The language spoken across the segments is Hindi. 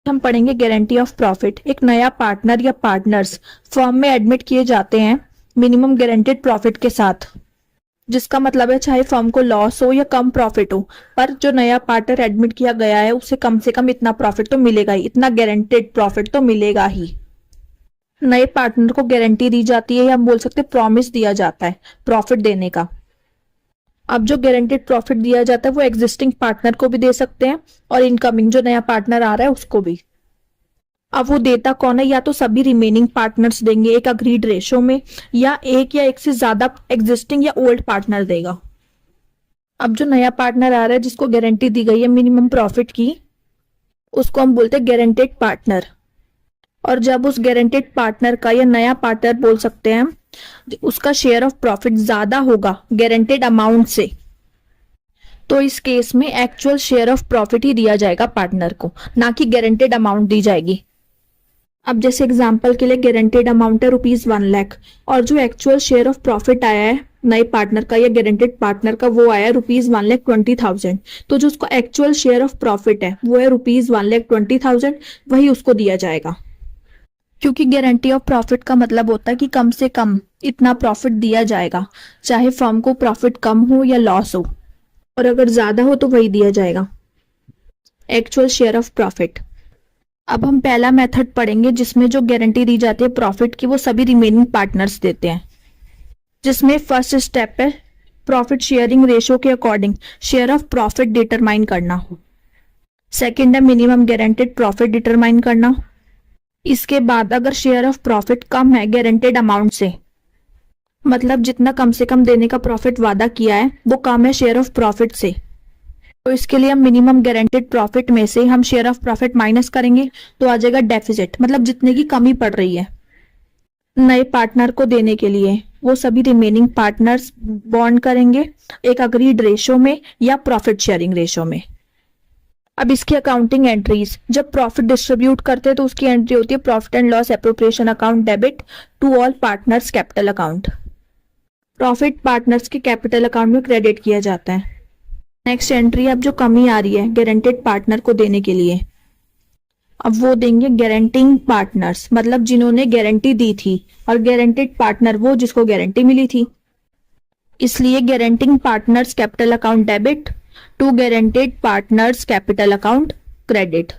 हम पढ़ेंगे गारंटी ऑफ प्रॉफिट। एक नया पार्टनर या पार्टनर्स फर्म में एडमिट किए जाते हैं मिनिमम गारंटेड प्रॉफिट के साथ, जिसका मतलब है चाहे फर्म को लॉस हो या कम प्रॉफिट हो, पर जो नया पार्टनर एडमिट किया गया है उसे कम से कम इतना प्रॉफिट तो मिलेगा ही, इतना गारंटेड प्रॉफिट तो मिलेगा ही। नए पार्टनर को गारंटी दी जाती है या हम बोल सकते हैं प्रॉमिस दिया जाता है प्रॉफिट देने का। अब जो गारंटेड प्रॉफिट दिया जाता है वो एग्जिस्टिंग पार्टनर को भी दे सकते हैं और इनकमिंग जो नया पार्टनर आ रहा है उसको भी। अब वो देता कौन है, या तो सभी रिमेनिंग पार्टनर्स देंगे एक अग्रीड रेशो में, या एक से ज्यादा एग्जिस्टिंग या ओल्ड पार्टनर देगा। अब जो नया पार्टनर आ रहा है जिसको गारंटी दी गई है मिनिमम प्रॉफिट की, उसको हम बोलते हैं गारंटेड पार्टनर। और जब उस गारंटेड पार्टनर का या नया पार्टनर बोल सकते हैं उसका शेयर ऑफ प्रॉफिट ज्यादा होगा गारंटेड अमाउंट से, तो इस केस में एक्चुअल शेयर ऑफ प्रॉफिट ही दिया जाएगा पार्टनर को, ना कि गारंटेड अमाउंट दी जाएगी। अब जैसे एग्जांपल के लिए गारंटेड अमाउंट है ₹1,00,000 और जो एक्चुअल शेयर ऑफ प्रॉफिट आया है नए पार्टनर का या गारंटेड पार्टनर का वो आया ₹1,20,000, तो जो उसका एक्चुअल शेयर ऑफ प्रॉफिट है वो है ₹1,20,000, वही उसको दिया जाएगा। क्योंकि गारंटी ऑफ प्रॉफिट का मतलब होता है कि कम से कम इतना प्रॉफिट दिया जाएगा, चाहे फर्म को प्रॉफिट कम हो या लॉस हो, और अगर ज्यादा हो तो वही दिया जाएगा एक्चुअल शेयर ऑफ प्रॉफिट। अब हम पहला मेथड पढ़ेंगे जिसमें जो गारंटी दी जाती है प्रॉफिट की वो सभी रिमेनिंग पार्टनर्स देते हैं, जिसमें फर्स्ट स्टेप है प्रॉफिट शेयरिंग रेशो के according share of profit determine करना। सेकंड है मिनिमम गारंटेड प्रॉफिट डिटरमाइन करना। इसके बाद अगर शेयर ऑफ प्रॉफिट कम है गारंटेड अमाउंट से, मतलब जितना कम से कम देने का प्रॉफिट वादा किया है वो कम है शेयर ऑफ प्रॉफिट से, तो इसके लिए हम मिनिमम गारंटेड प्रॉफिट में से हम शेयर ऑफ प्रॉफिट माइनस करेंगे तो आ जाएगा डेफिसिट, मतलब जितने की कमी पड़ रही है। नए पार्टनर को देने के लिए वो सभी रिमेनिंग पार्टनर्स बॉन्ड करेंगे एक अग्रीड रेशो में या प्रॉफिट शेयरिंग रेशो में। अब इसकी अकाउंटिंग एंट्रीज, जब प्रॉफिट डिस्ट्रीब्यूट करते हैं तो उसकी एंट्री होती है profit and loss appropriation account debit to all partners capital account. Profit partners के कैपिटल अकाउंट में क्रेडिट किया जाता है। नेक्स्ट एंट्री, अब जो कमी आ रही है गारंटेड पार्टनर को देने के लिए, अब वो देंगे गारंटिंग पार्टनर्स, मतलब जिन्होंने गारंटी दी थी, और गारंटेड पार्टनर वो जिसको गारंटी मिली थी, इसलिए guaranteeing partners capital account debit to guaranteed partners capital account credit.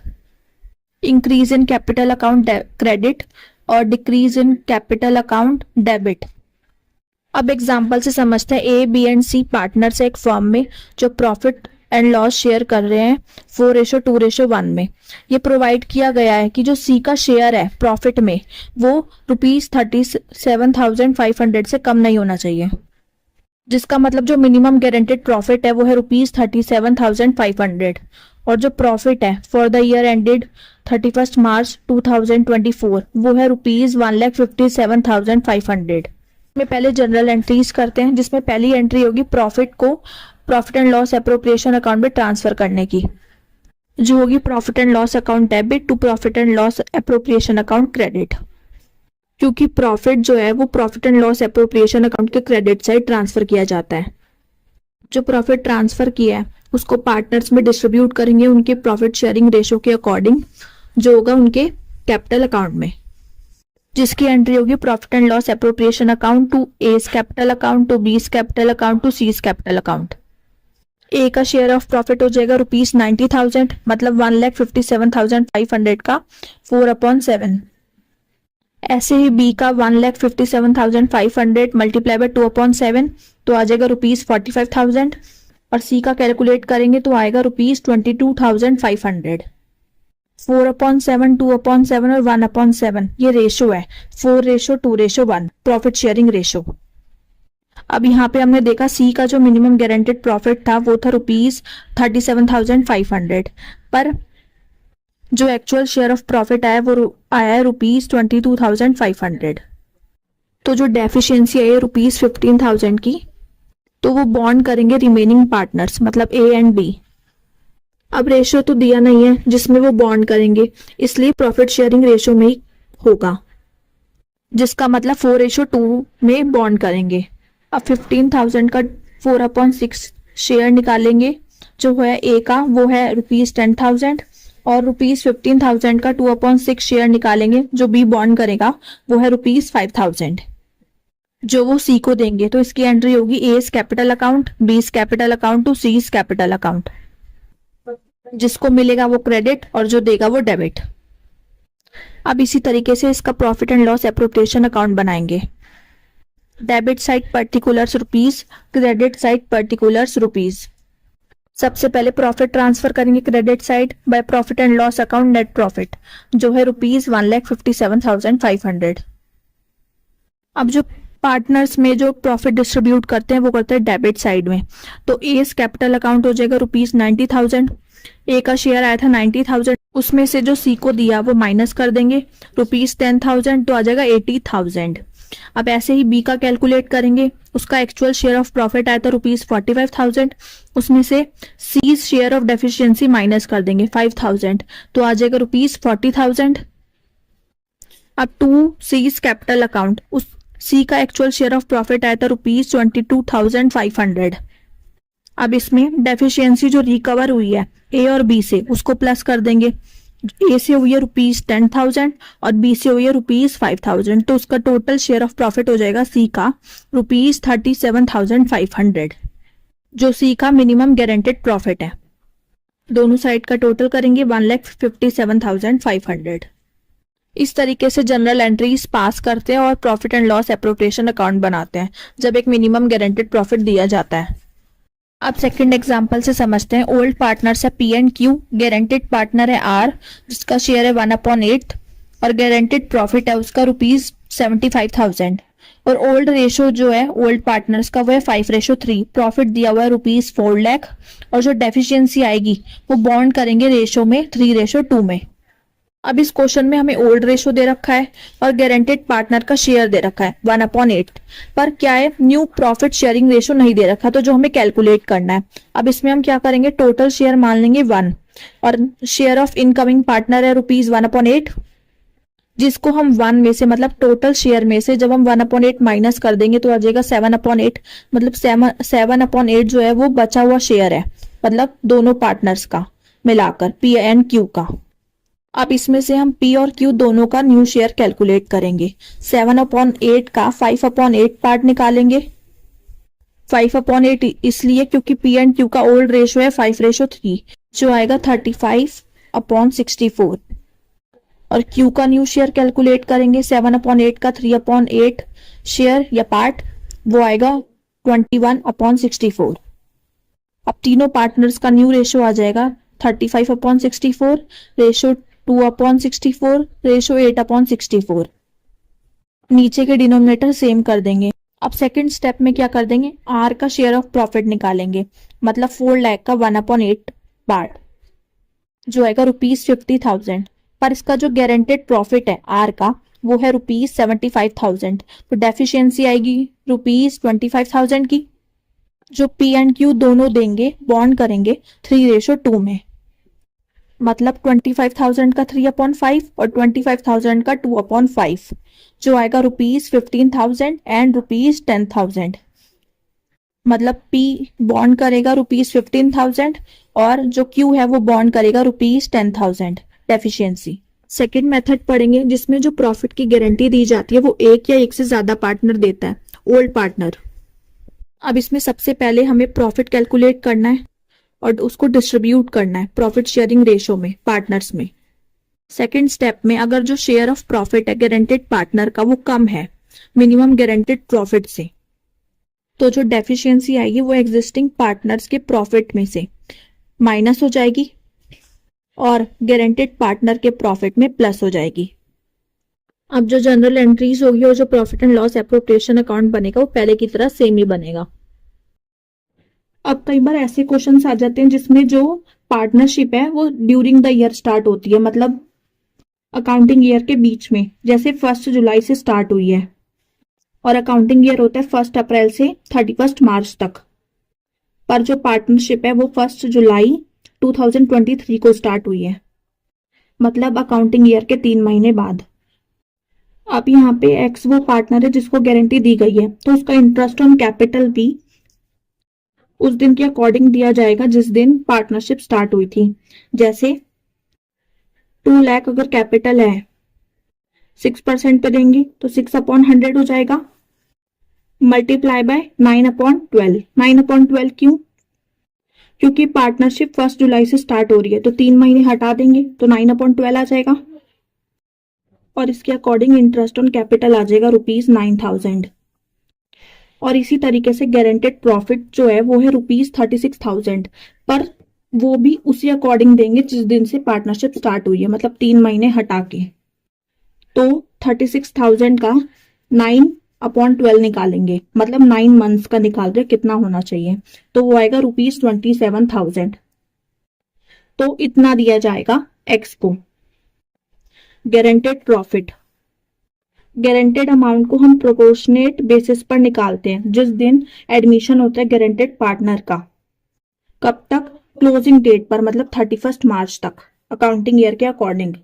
Increase in capital account credit और decrease in capital account debit. अब एग्जांपल से समझते हैं, A B and C partners है एक फर्म में जो प्रॉफिट एंड लॉस शेयर कर रहे हैं 4:2:1 में। ये प्रोवाइड किया गया है कि जो सी का शेयर है प्रॉफिट में वो ₹37,500 से कम नहीं होना चाहिए, जिसका मतलब जो मिनिमम गारंटेड प्रॉफिट है वो है ₹37,500, और जो प्रॉफिट है फॉर द ईयर एंडेड 31 मार्च 2024 वो है ₹1,57,500। में पहले जनरल एंट्रीज करते हैं, जिसमें पहली एंट्री होगी प्रॉफिट को profit and loss appropriation account में ट्रांसफर करने की, जो होगी profit and loss account debit to profit and loss appropriation account credit. क्योंकि प्रॉफिट जो है वो profit and loss appropriation account के क्रेडिट साइड ट्रांसफर किया जाता है। जो प्रॉफिट ट्रांसफर किया है उसको पार्टनर्स में डिस्ट्रीब्यूट करेंगे उनके प्रॉफिट शेयरिंग रेशो के अकॉर्डिंग, जो होगा उनके कैपिटल अकाउंट में, जिसकी एंट्री होगी profit and loss appropriation account to S capital account to B's capital account to C's capital account. A का शेयर ऑफ प्रॉफिट हो जाएगा ₹90,000, मतलब 1,57,500 का 4/7। ऐसे ही बी का 1,57,500 मल्टीप्लाई बाय 2/7 तो आ जाएगा ₹45,000, और सी का कैलकुलेट करेंगे तो आएगा ₹22,500। 4/7, 2/7 और 1/7 ये रेशो है 4:2:1 प्रॉफिट शेयरिंग रेशो। अब यहाँ पे हमने देखा सी का जो मिनिमम गारंटेड प्रॉफिट था वो था ₹37,500, पर जो एक्चुअल शेयर ऑफ प्रॉफिट आया वो आया है ₹22,500। तो जो डेफिशिएंसी है ₹15,000 की, तो वो बॉन्ड करेंगे रिमेनिंग पार्टनर्स, मतलब ए एंड बी। अब रेशियो तो दिया नहीं है जिसमें वो बॉन्ड करेंगे, इसलिए प्रॉफिट शेयरिंग रेशियो में ही होगा, जिसका मतलब 4:2 में बॉन्ड करेंगे। अब 15,000 का 4/6 शेयर निकालेंगे, जो है ए का वो है ₹10,000 और ₹15,000 का 2/6 शेयर निकालेंगे, जो बी बॉन्ड करेगा वो है ₹5,000 जो वो सी को देंगे। तो इसकी एंट्री होगी A's capital account, B's capital account to C's capital account. जिसको मिलेगा वो क्रेडिट और जो देगा वो डेबिट। अब इसी तरीके से इसका profit and loss appropriation account बनाएंगे। Debit side particulars rupees, credit side particulars rupees. सबसे पहले प्रॉफिट ट्रांसफर करेंगे credit side by profit and loss account net profit, जो है ₹1,57,500। अब जो पार्टनर्स में जो प्रॉफिट डिस्ट्रीब्यूट करते हैं वो करते हैं डेबिट साइड में। तो ए कैपिटल अकाउंट हो जाएगा ₹90,000। ए का शेयर आया था 90,000, उसमें से जो सी को दिया वो माइनस कर देंगे ₹10,000, तो आ जाएगा 80,000। अब ऐसे ही बी का कैलकुलेट करेंगे। उसका एक्चुअल शेयर ऑफ प्रॉफिट आया था ₹45,000, उसमें से C share of deficiency minus कर देंगे 5,000, तो आ जाएगा ₹40,000। अब टू सी कैपिटल अकाउंट, उस सी का एक्चुअल शेयर ऑफ प्रॉफिट आया था ₹22,500। अब इसमें डेफिशिएंसी जो रिकवर हुई है ए और बी से उसको प्लस कर देंगे। ए से हुई है ₹10,000 और बी से हुई है ₹5,000, तो उसका टोटल शेयर ऑफ प्रॉफिट हो जाएगा सी का ₹37,500, जो सी का मिनिमम गारंटेड प्रॉफिट है। दोनों साइड का टोटल करेंगे 1,57,500। इस तरीके से जनरल एंट्रीज पास करते हैं और profit and loss appropriation account बनाते हैं जब एक मिनिमम गारंटेड प्रॉफिट दिया जाता है। अब सेकंड एग्जांपल से समझते हैं। ओल्ड पार्टनर्स है P and Q, guaranteed partner है आर जिसका शेयर है 1/8 और गारंटेड प्रॉफिट है उसका ₹75,000। और ओल्ड रेशो जो है ओल्ड पार्टनर्स का वो है 5:3। प्रॉफिट दिया हुआ है ₹4 लाख और जो डेफिशिएंसी आएगी वो बॉन्ड करेंगे रेशो में 3:2 में। अब इस क्वेश्चन में हमें ओल्ड रेशो दे रखा है और गारंटेड पार्टनर का शेयर दे रखा है 1/8, पर क्या है न्यू प्रॉफिट शेयरिंग रेशो नहीं दे रखा, तो जो हमें कैलकुलेट करना है। अब इसमें हम क्या करेंगे, टोटल शेयर मान लेंगे 1 और शेयर ऑफ इनकमिंग पार्टनर है ₹1/8, जिसको हम 1 में से मतलब टोटल शेयर में से जब हम 1/8 माइनस कर देंगे तो आ जाएगा 7/8। मतलब 7/8 जो है वो बचा हुआ शेयर है, मतलब दोनों पार्टनर्स का मिलाकर पी एंड क्यू का। अब इसमें से हम पी और क्यू दोनों का न्यू शेयर कैलकुलेट करेंगे। 7/8 का 5/8 पार्ट निकालेंगे। 5/8 इसलिए क्योंकि पी एंड क्यू का ओल्ड रेशो है 5:3, जो आएगा 35/64। और क्यू का न्यू शेयर कैलकुलेट करेंगे। 7/8 का 3/8 शेयर या पार्ट वो आएगा 21/64। अब तीनों पार्टनर्स का न्यू रेशो आ जाएगा 35/64 रेशो 2/64 रेशो 8/64। नीचे के डिनोमिनेटर सेम कर देंगे। अब सेकंड स्टेप में क्या कर देंगे, आर का शेयर ऑफ प्रॉफिट निकालेंगे, मतलब 4 लाख का 1/8 पार्ट जो आएगा ₹50,000। पर इसका जो गारंटेड प्रॉफिट है आर का वो है ₹75,000, तो डेफिशिएंसी आएगी ₹25,000 की, जो पी एंड क्यू दोनों देंगे बॉन्ड करेंगे 3:2 में। मतलब 25,000 का 3/5 और 25,000 का 2/5, जो आएगा ₹15,000 एंड ₹10,000। मतलब पी बॉन्ड करेगा ₹15,000 और जो क्यू है वो बॉन्ड करेगा ₹10,000 डेफिशिएंसी। सेकेंड मेथड पढ़ेंगे जिसमें जो प्रॉफिट की गारंटी दी जाती है वो एक या एक से ज्यादा पार्टनर देता है, ओल्ड पार्टनर। अब इसमें सबसे पहले हमें प्रॉफिट कैलकुलेट करना है और उसको डिस्ट्रीब्यूट करना है प्रॉफिट शेयरिंग रेशो में पार्टनर्स में। सेकंड स्टेप में अगर जो शेयर ऑफ प्रॉफिट है गारंटेड पार्टनर का वो कम है मिनिमम गारंटेड प्रॉफिट से, तो जो डेफिशिएंसी आएगी वो एग्जिस्टिंग पार्टनर्स के प्रॉफिट में से माइनस हो जाएगी और गारंटेड पार्टनर के प्रॉफिट में प्लस हो जाएगी। अब जो जनरल एंट्रीज होगी और जो profit and loss appropriation account बनेगा वो पहले की तरह सेम ही बनेगा। अब कई बार ऐसे क्वेश्चंस आ जाते हैं जिसमें जो पार्टनरशिप है वो ड्यूरिंग द ईयर स्टार्ट होती है, मतलब अकाउंटिंग ईयर के बीच में, जैसे 1 जुलाई से स्टार्ट हुई है और अकाउंटिंग ईयर होता है 1 अप्रैल से 31 मार्च तक। पर जो पार्टनरशिप है वो 1 जुलाई 2023 को स्टार्ट हुई है, मतलब अकाउंटिंग ईयर के 3 महीने बाद। अब यहाँ पे एक्स वो पार्टनर है जिसको गारंटी दी गई है, तो उसका इंटरेस्ट ऑन कैपिटल भी उस दिन के अकॉर्डिंग दिया जाएगा जिस दिन पार्टनरशिप स्टार्ट हुई थी। जैसे 2 लाख अगर कैपिटल है 6% पे देंगे तो 6/100 हो जाएगा, मल्टीप्लाई बाय 9/12। 9/12 क्यों? क्योंकि पार्टनरशिप 1 जुलाई से स्टार्ट हो रही है, तो 3 महीने हटा देंगे तो 9/12 आ जाएगा। और इसके अकॉर्डिंग इंटरेस्ट ऑन कैपिटल आ जाएगा ₹9,000। और इसी तरीके से गारंटेड प्रॉफिट जो है वो है ₹36,000, पर वो भी उसी अकॉर्डिंग देंगे जिस दिन से पार्टनरशिप स्टार्ट हुई है, मतलब 3 महीने हटा के। तो 36,000 का 9/12 निकालेंगे, मतलब 9 मंथ्स का निकाल रहे कितना होना चाहिए, तो वो आएगा ₹27,000। तो इतना दिया जाएगा एक्स को। गारंटेड प्रॉफिट, गारंटेड अमाउंट को हम प्रोपोर्शनेट बेसिस पर निकालते हैं जिस दिन एडमिशन होता है गारंटेड पार्टनर का। कब तक? क्लोजिंग डेट पर, मतलब 31 मार्च तक, अकाउंटिंग ईयर के अकॉर्डिंग।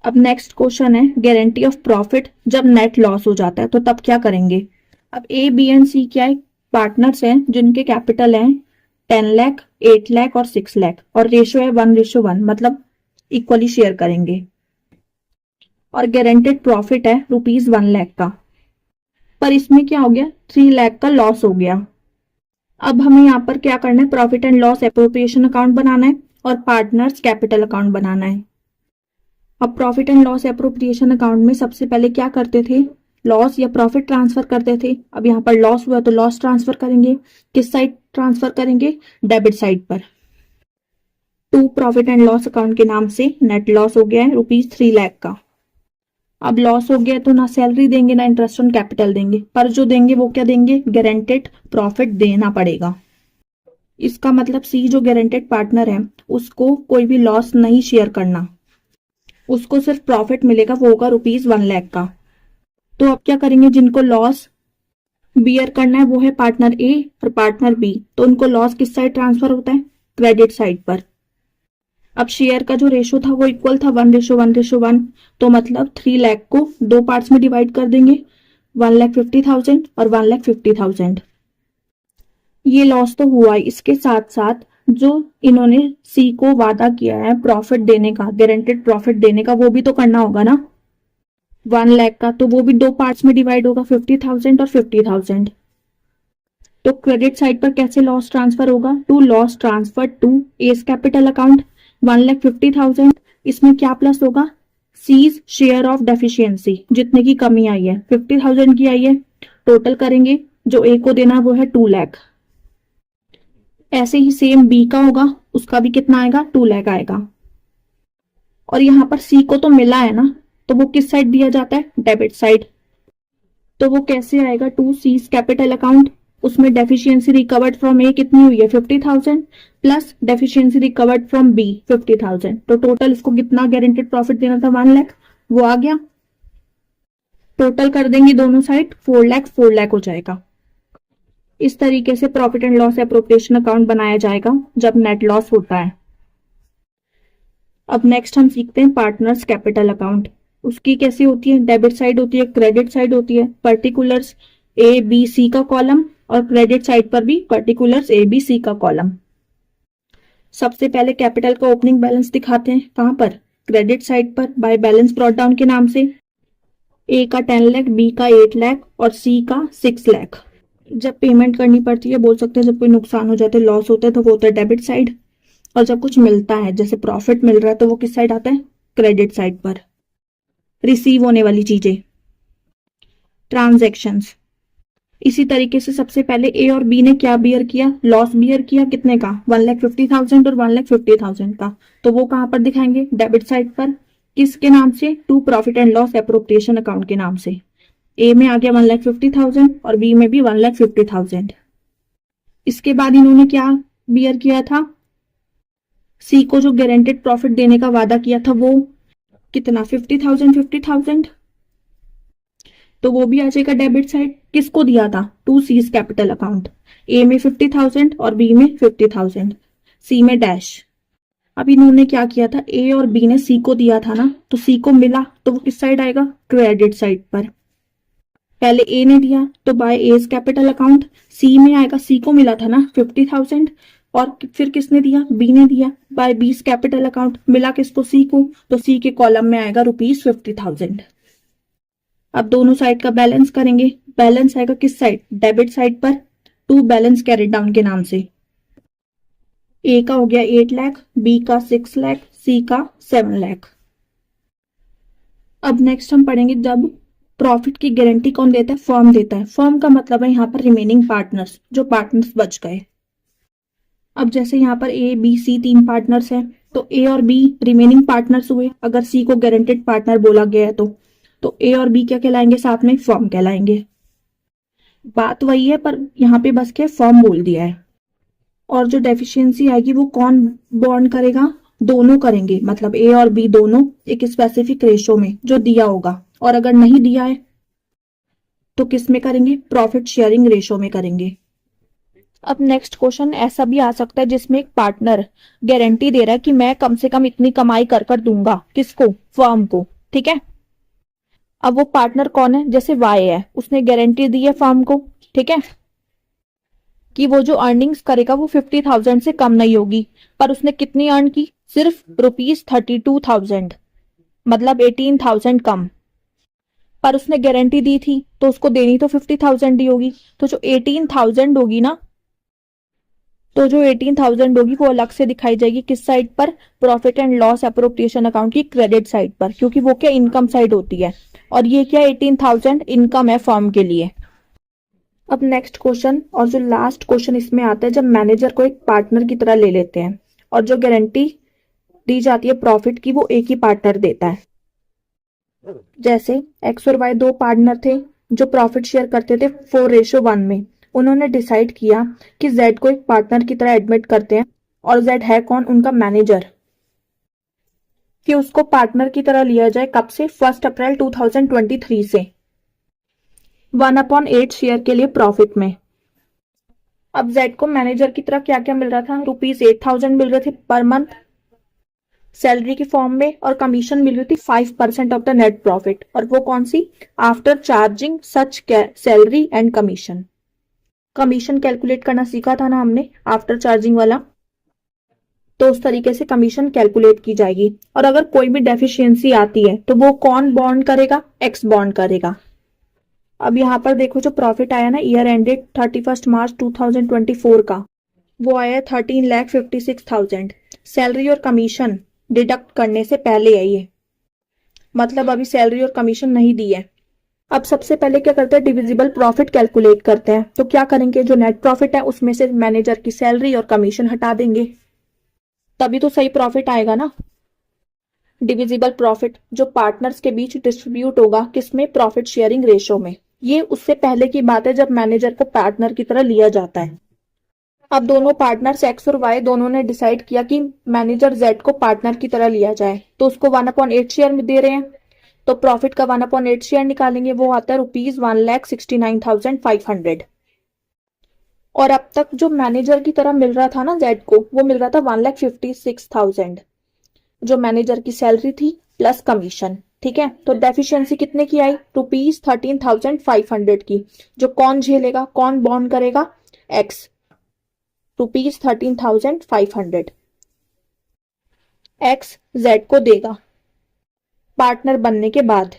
अब नेक्स्ट क्वेश्चन है गारंटी ऑफ प्रॉफिट जब नेट लॉस हो जाता है तो तब क्या करेंगे। अब ए बी एंड सी क्या है? पार्टनर्स हैं जिनके कैपिटल हैं 10 लाख, 8 लाख और 6 लाख, और रेशो है 1:1, मतलब इक्वली शेयर करेंगे। और गारंटेड प्रॉफिट है ₹1 लाख का, पर इसमें क्या हो गया, 3 लाख का लॉस हो गया। अब हमें यहाँ पर क्या करना है, profit and loss appropriation account बनाना है और पार्टनर्स कैपिटल अकाउंट बनाना है। अब profit and loss appropriation account में सबसे पहले क्या करते थे, लॉस या प्रॉफिट ट्रांसफर करते थे। अब यहाँ पर लॉस हुआ तो लॉस ट्रांसफर करेंगे, किस साइड ट्रांसफर करेंगे, डेबिट साइड पर। To profit and loss account के नाम से नेट लॉस हो गया है ₹3 लाख का। अब लॉस हो गया तो ना सैलरी देंगे ना इंटरेस्ट ऑन कैपिटल देंगे, पर जो देंगे वो क्या देंगे, गारंटेड प्रॉफिट देना पड़ेगा। इसका मतलब सी जो गारंटेड पार्टनर है उसको कोई भी लॉस नहीं शेयर करना, उसको सिर्फ प्रॉफिट मिलेगा, वो होगा ₹1 लाख का। तो अब क्या करेंगे, जिनको लॉस बियर करना है वो है पार्टनर ए और पार्टनर बी, तो उनको लॉस किस साइड ट्रांसफर होता है, क्रेडिट साइड पर। अब शेयर का जो रेशो था वो इक्वल था 1:1:1, तो मतलब 3 लाख को 2 पार्ट्स में डिवाइड कर देंगे, 1,50,000 और 1,50,000। ये लॉस तो हुआ ही, इसके साथ साथ जो इन्होंने सी को वादा किया है प्रॉफिट देने का, गारंटेड प्रॉफिट देने का, वो भी तो करना होगा ना 1 लाख का, तो वो भी 2 पार्ट्स में डिवाइड होगा, 50,000 और 50,000। तो क्रेडिट साइड पर कैसे लॉस ट्रांसफर होगा, to loss transfer to S capital account 1,50,000। इसमें क्या प्लस होगा, सीज शेयर ऑफ डेफिशिएंसी, जितने की कमी आई है 50,000 की आई है, टोटल करेंगे, जो ए को देना वो है 2 लाख। ऐसे ही सेम बी का होगा, उसका भी कितना आएगा, 2 लाख आएगा। और यहाँ पर सी को तो मिला है ना, तो वो किस साइड दिया जाता है, डेबिट साइड। तो वो कैसे आएगा, टू सीज कैपिटल अकाउंट, उसमें डेफिशिएंसी रिकवर्ड फ्रॉम ए कितनी हुई है 50,000 plus deficiency recovered from B 50,000, तो टोटल इसको कितना गारंटेड प्रॉफिट देना था 1 लाख, वो आ गया। टोटल कर देंगे दोनों साइड, 4 लाख हो जाएगा। इस तरीके से profit and loss appropriation account बनाया जाएगा जब नेट लॉस होता है। अब नेक्स्ट हम सीखते हैं पार्टनर्स कैपिटल अकाउंट। उसकी कैसी होती है, डेबिट साइड होती है, क्रेडिट साइड होती है, पर्टिकुलर्स ए बी सी का कॉलम, और क्रेडिट साइड पर भी पर्टिकुलर्स ए बी सी का कॉलम। सबसे पहले कैपिटल का ओपनिंग बैलेंस दिखाते हैं, कहां पर, क्रेडिट साइड पर, बाय बैलेंस ब्रॉट डाउन के नाम से। ए का 10 लाख, बी का 8 लाख और सी का 6 लाख। जब पेमेंट करनी पड़ती है, बोल सकते हैं जब कोई नुकसान हो जाता है, लॉस होता है, तो वो होता है डेबिट साइड, और जब कुछ मिलता है जैसे प्रॉफिट मिल रहा है तो वो किस साइड आता है, क्रेडिट साइड पर। रिसीव होने वाली चीजें, ट्रांजैक्शंस। इसी तरीके से सबसे पहले ए और बी ने क्या बियर किया, लॉस बियर किया, कितने का, 1,50,000 और 1,50,000 का, तो वो कहां पर दिखाएंगे, डेबिट साइड पर। किसके नाम से, to profit and loss appropriation account के नाम से। ए में आ गया 1,50,000 और बी में भी 1,50,000। इसके बाद इन्होंने क्या बियर किया था, सी को जो गारंटेड प्रॉफिट देने का वादा किया था वो कितना, 50,000, तो वो भी आ जाएगा डेबिट साइड। किसको दिया था, टू सीज कैपिटल अकाउंट, ए में 50,000 और बी में 50,000, सी में डैश। अब इन्होंने क्या किया था, ए और बी ने सी को दिया था ना, तो सी को मिला तो वो किस साइड आएगा, क्रेडिट साइड पर। पहले ए ने दिया तो बाय एज कैपिटल अकाउंट, सी में आएगा, सी को मिला था ना 50,000 और फिर किसने दिया, बी ने दिया, बाय बीस कैपिटल अकाउंट, मिला किसको, सी को, तो सी के कॉलम में आएगा ₹50,000। अब दोनों साइड का बैलेंस करेंगे, बैलेंस आएगा किस साइड, डेबिट साइड पर, टू बैलेंस कैरिड डाउन के नाम से। ए का हो गया 8 लाख, बी का 6 लाख, सी का 7 लाख। अब नेक्स्ट हम पढ़ेंगे जब प्रॉफिट की गारंटी कौन देता है, फर्म देता है। फर्म का मतलब है यहाँ पर रिमेनिंग पार्टनर्स, जो पार्टनर्स बच गए। अब जैसे यहाँ पर ए बी सी 3 पार्टनर्स हैं, तो ए और बी रिमेनिंग पार्टनर्स हुए। अगर सी को गारंटेड पार्टनर बोला गया है तो ए और बी क्या कहलाएंगे, साथ में फर्म कहलाएंगे। बात वही है पर यहाँ पे बस क्या फर्म बोल दिया है। और जो डेफिशिएंसी आएगी वो कौन बॉन्ड करेगा, दोनों करेंगे, मतलब ए और बी दोनों एक स्पेसिफिक रेशो में जो दिया होगा। और अगर नहीं दिया है तो किस में करेंगे, प्रॉफिट शेयरिंग रेशो में करेंगे। अब नेक्स्ट क्वेश्चन ऐसा भी आ सकता है जिसमें एक पार्टनर गारंटी दे रहा है कि मैं कम से कम इतनी कमाई कर कर दूंगा, किसको, फर्म को, ठीक है। अब वो पार्टनर कौन है, जैसे वाई है, उसने गारंटी दी है फर्म को, ठीक है, कि वो जो अर्निंग्स करेगा वो 50,000 से कम नहीं होगी। पर उसने कितनी अर्न की, सिर्फ ₹32,000, मतलब 18,000 कम। पर उसने गारंटी दी थी तो उसको देनी तो 50,000 ही होगी। तो जो 18,000 होगी ना, तो जो 18,000 होगी वो अलग से दिखाई जाएगी किस साइड पर, profit and loss appropriation account की क्रेडिट साइड पर, क्योंकि वो क्या इनकम साइड होती है। और ये क्या 18,000 इनकम है फर्म के लिए। अब नेक्स्ट क्वेश्चन और जो लास्ट क्वेश्चन इसमें आता है, जब मैनेजर को एक पार्टनर की तरह ले लेते हैं और जो गारंटी दी जाती है प्रॉफिट की वो एक ही पार्टनर देता है। जैसे एक्स और वाई 2 पार्टनर थे जो प्रॉफिट शेयर करते थे 4:1 में। उन्होंने डिसाइड किया कि जेड को एक पार्टनर की तरह एडमिट करते हैं, और जेड है कौन, उनका मैनेजर, कि उसको पार्टनर की तरह लिया जाए। कब से, 1 अप्रैल 2023 से 1/8 शेयर के लिए प्रॉफिट में। अब जेड को मैनेजर की तरह क्या क्या मिल रहा था, ₹8,000 मिल रहे थे पर मंथ सैलरी की फॉर्म में, और कमीशन मिल रही थी 5% ऑफ द नेट प्रॉफिट। और वो कौन सी, after charging such salary and commission. Commission calculate करना सीखा था ना हमने, आफ्टर चार्जिंग वाला, तो उस तरीके से कमीशन कैलकुलेट की जाएगी। और अगर कोई भी डेफिशिएंसी आती है तो वो कौन बॉन्ड करेगा, एक्स बॉन्ड करेगा। अब यहाँ पर देखो जो प्रॉफिट आया ना ईयर एंडेड 31 मार्च 2024 का, वो आया 13,56,000। सैलरी और कमीशन डिडक्ट करने से पहले है ये, मतलब अभी सैलरी और कमीशन नहीं दी है। अब सबसे पहले क्या करते हैं, डिविजिबल प्रॉफिट कैलकुलेट करते हैं। तो क्या करेंगे, जो नेट प्रॉफिट है उसमें से मैनेजर की सैलरी और कमीशन हटा देंगे, तभी तो सही प्रॉफिट आएगा ना। डिविजिबल प्रॉफिट जो पार्टनर्स के बीच डिस्ट्रीब्यूट होगा किसमें, प्रॉफिट शेयरिंग रेशो में। ये उससे पहले की बात है जब मैनेजर को पार्टनर की तरह लिया जाता है। अब दोनों पार्टनर्स एक्स और वाई दोनों ने डिसाइड किया कि मैनेजर जेड को पार्टनर की तरह लिया जाए, तो उसको 1/8 शेयर में दे रहे हैं। तो प्रॉफिट का 1/8 शेयर निकालेंगे, वो आता है ₹1,69,500। और अब तक जो मैनेजर की तरह मिल रहा था ना जेड को, वो मिल रहा था 1,56,000, जो मैनेजर की सैलरी थी प्लस कमीशन, ठीक है। तो डेफिशिएंसी कितने की आई, ₹13,500 की, जो कौन झेलेगा, कौन बॉन्ड करेगा, एक्स, ₹13,500 एक्स जेड को देगा पार्टनर बनने के बाद।